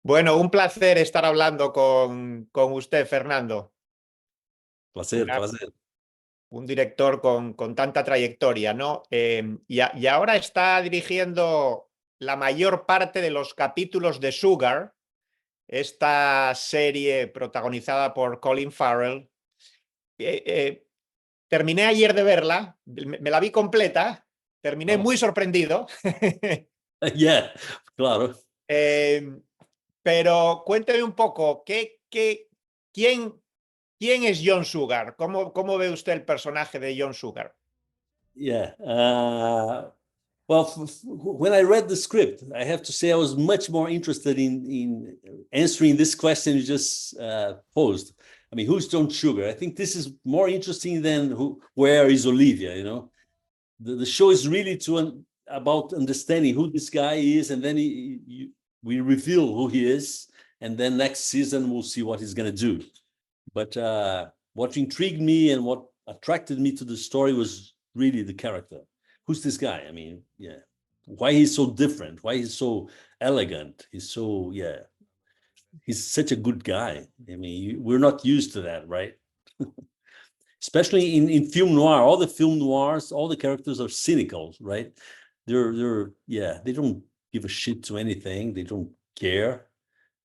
Bueno, un placer estar hablando con usted, Fernando. Placer, placer. Un director con tanta trayectoria, ¿no? Y ahora está dirigiendo la mayor parte de los capítulos de Sugar, esta serie protagonizada por Colin Farrell. Terminé ayer de verla, me la vi completa, terminé muy sorprendido. Yeah, claro. Pero cuénteme un poco, quién es John Sugar? ¿Cómo ve usted el personaje de John Sugar? Yeah. Well, when I read the script, I have to say I was much more interested in answering this question you just posed. I mean, who's John Sugar? I think this is more interesting than where is Olivia, you know? The show is really about understanding who this guy is, and then we reveal who he is, and then next season we'll see what he's going to do. But what intrigued me and what attracted me to the story was really the character. Who's this guy? I mean, yeah, why he's so different, why he's so elegant, he's such a good guy. I mean, we're not used to that, right? Especially in film noir. All the film noirs, all the characters are cynical, right? They don't give a shit to anything, they don't care.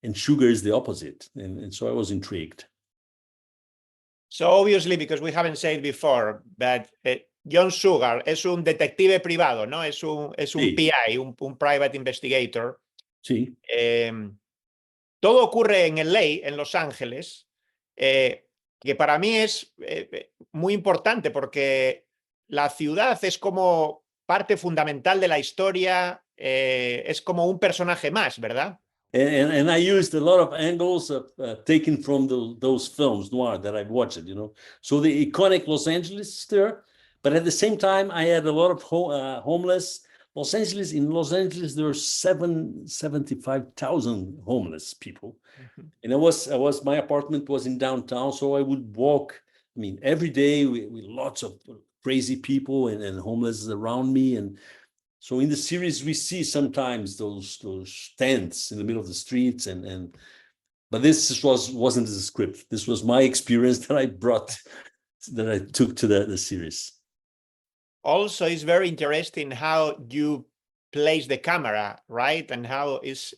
And Sugar is the opposite, and so I was intrigued. So obviously, because we haven't said before, but John Sugar es un detective privado, ¿no? Es un Sí. PI, un private investigator. Sí. Todo ocurre en LA, en Los Ángeles, que para mí es muy importante porque la ciudad es como parte fundamental de la historia, es como un personaje más, ¿verdad? And I used a lot of angles taken from those films noir that I've watched, you know. So the iconic Los Angeles there, but at the same time, I had a lot of homeless. In Los Angeles, there are 75,000 homeless people. Mm-hmm. And my apartment was in downtown, so I would walk, I mean, every day with lots of crazy people and homeless around me. And so in the series, we see sometimes those tents in the middle of the streets, but this wasn't the script. This was my experience that I took to the series. Also, it's very interesting how you place the camera, right? And how it's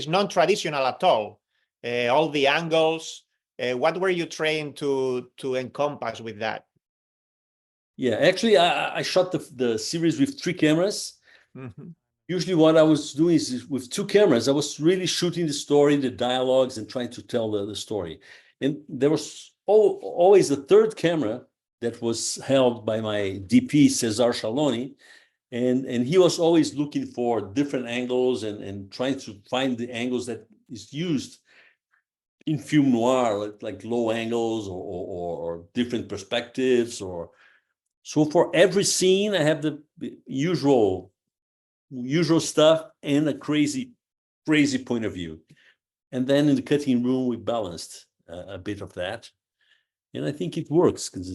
non-traditional at all. All the angles. What were you trying to encompass with that? Yeah, actually, I shot the series with 3 cameras. Mm-hmm. Usually what I was doing is with 2 cameras, I was really shooting the story, the dialogues, and trying to tell the story. And there was always a third camera that was held by my DP, Cesar Shaloni. And he was always looking for different angles and trying to find the angles that is used in film noir, like low angles or different perspectives. So for every scene, I have the usual stuff and a crazy point of view. And then in the cutting room, we balanced a bit of that. And I think it works because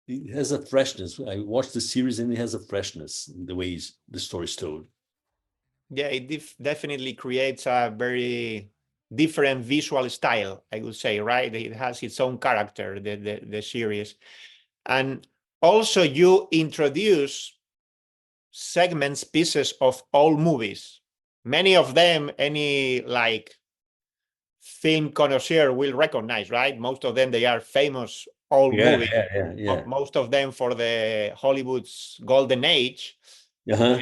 it has a freshness. I watched the series and it has a freshness in the way the story's told. Yeah, it definitely creates a very different visual style, I would say, right? It has its own character, the series. And also you introduce segments, pieces of old movies. Many of them, any like film connoisseur will recognize, right? Most of them, they are famous old movies. Yeah. Most of them for the Hollywood's golden age. Uh-huh.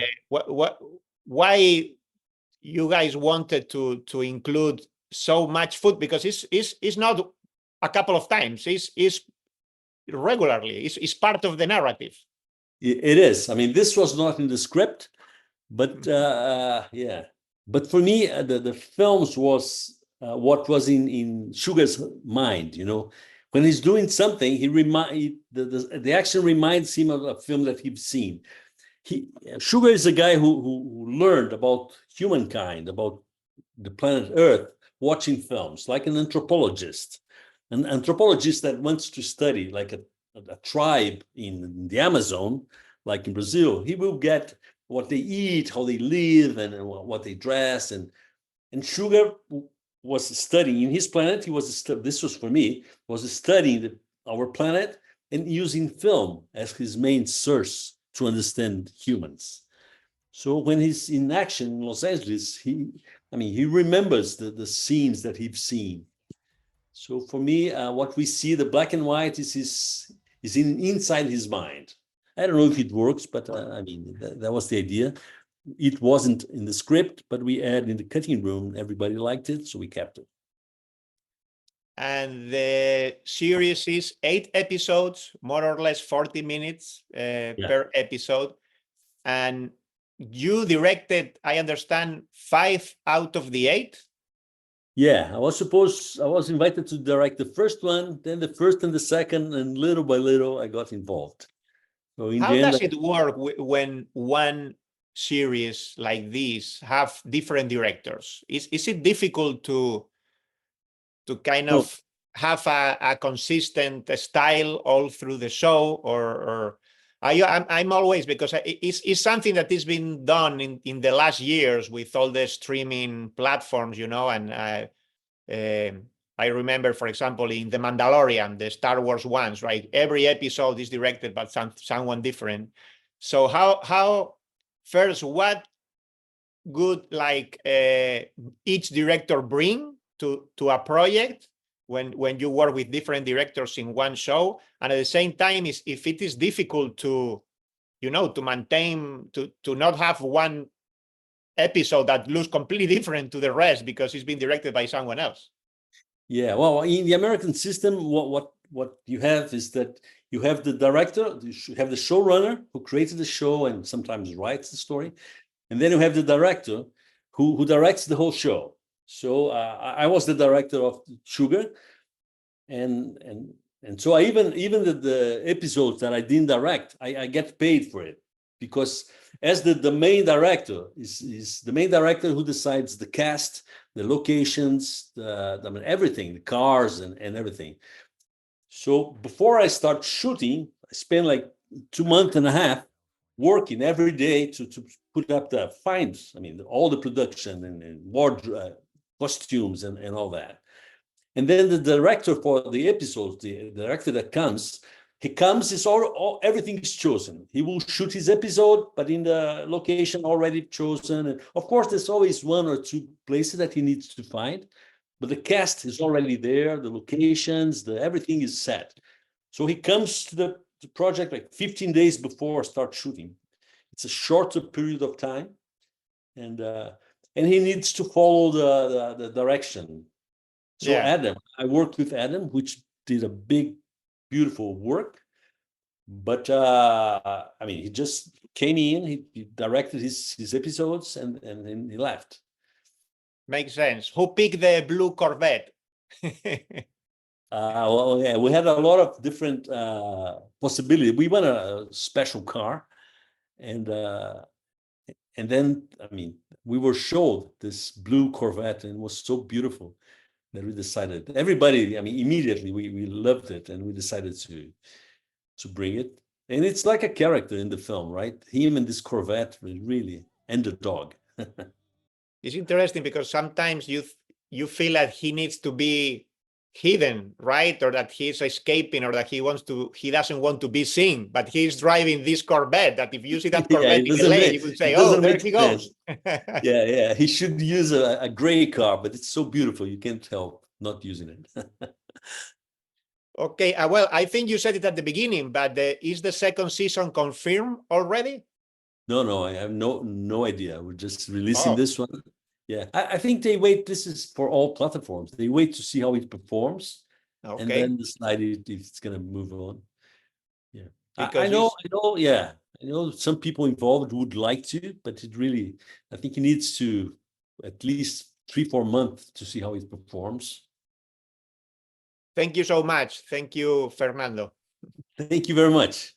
Why you guys wanted to include so much food? Because it's not a couple of times. It's regularly. It's part of the narrative. It is. I mean, this was not in the script, but yeah. But for me, the films was what was in Sugar's mind. You know, when he's doing something, the action reminds him of a film that he's seen. Sugar is a guy who learned about humankind, about the planet Earth, watching films, like an anthropologist that wants to study like a tribe in the Amazon, like in Brazil. He will get what they eat, how they live, and what they dress. And And Sugar was studying in his planet. He was this was for me, was studying our planet and using film as his main source to understand humans. So when he's in action in Los Angeles, he remembers the scenes that he's seen. So for me, what we see, the black and white, is inside his mind. I don't know if it works, but that was the idea. It wasn't in the script, but we added in the cutting room. Everybody liked it, so we kept it. And the series is 8 episodes, more or less 40 minutes per episode. And you directed, I understand, 5 out of the 8? Yeah, I was invited to direct the first one, then the first and the second, and little by little I got involved. So in How the end, does it work when one series like this have different directors? Is it difficult to kind of have a consistent style all through the show, or I'm always, because it's something that is been done in the last years with all the streaming platforms, and I remember, for example, in The Mandalorian, the Star Wars ones, right? Every episode is directed by someone different. So how first, what would each director bring to a project when you work with different directors in one show? And at the same time, if it is difficult to maintain, to not have one episode that looks completely different to the rest because it's been directed by someone else. Yeah, well, in the American system, what you have is that you have the director, you have the showrunner who created the show and sometimes writes the story, and then you have the director who directs the whole show. So I was the director of Sugar, and so even the episodes that I didn't direct, I get paid for it, because as the main director is the main director who decides the cast, the locations, everything, the cars and everything. So before I start shooting, I spend like 2.5 months working every day to put up the finds. All the production and wardrobe, costumes and all that. And then the director for the episodes, the director that comes, it's all everything is chosen. He will shoot his episode, but in the location already chosen. And of course, there's always 1 or 2 places that he needs to find, but the cast is already there, the locations, everything is set. So he comes to the project like 15 days before start shooting. It's a shorter period of time, and he needs to follow the direction. So yeah. Adam, I worked with Adam, which did a big, beautiful work. But he just came in, he directed his episodes, and he left. Makes sense. Who picked the blue Corvette? Well, yeah, we had a lot of different possibilities. We went a special car, and then we were showed this blue Corvette, and it was so beautiful that we decided, everybody, immediately we loved it, and we decided to bring it. And it's like a character in the film, right? Him and this Corvette, really, and the dog. It's interesting because sometimes you feel that he needs to be hidden, right? Or that he's escaping, or that he doesn't want to be seen, but he's driving this Corvette that if you see that Corvette in LA, you would say, oh, there he goes. Yeah. He should use a gray car, but it's so beautiful. You can't help not using it. Okay. Well, I think you said it at the beginning, but is the second season confirmed already? No, I have no idea. We're just releasing this one. Yeah, I think they wait. This is for all platforms. They wait to see how it performs, and then decide if it's going to move on. Yeah, I know. Yeah, I know some people involved would like to, but I think it needs to at least 3-4 months to see how it performs. Thank you so much. Thank you, Fernando. Thank you very much.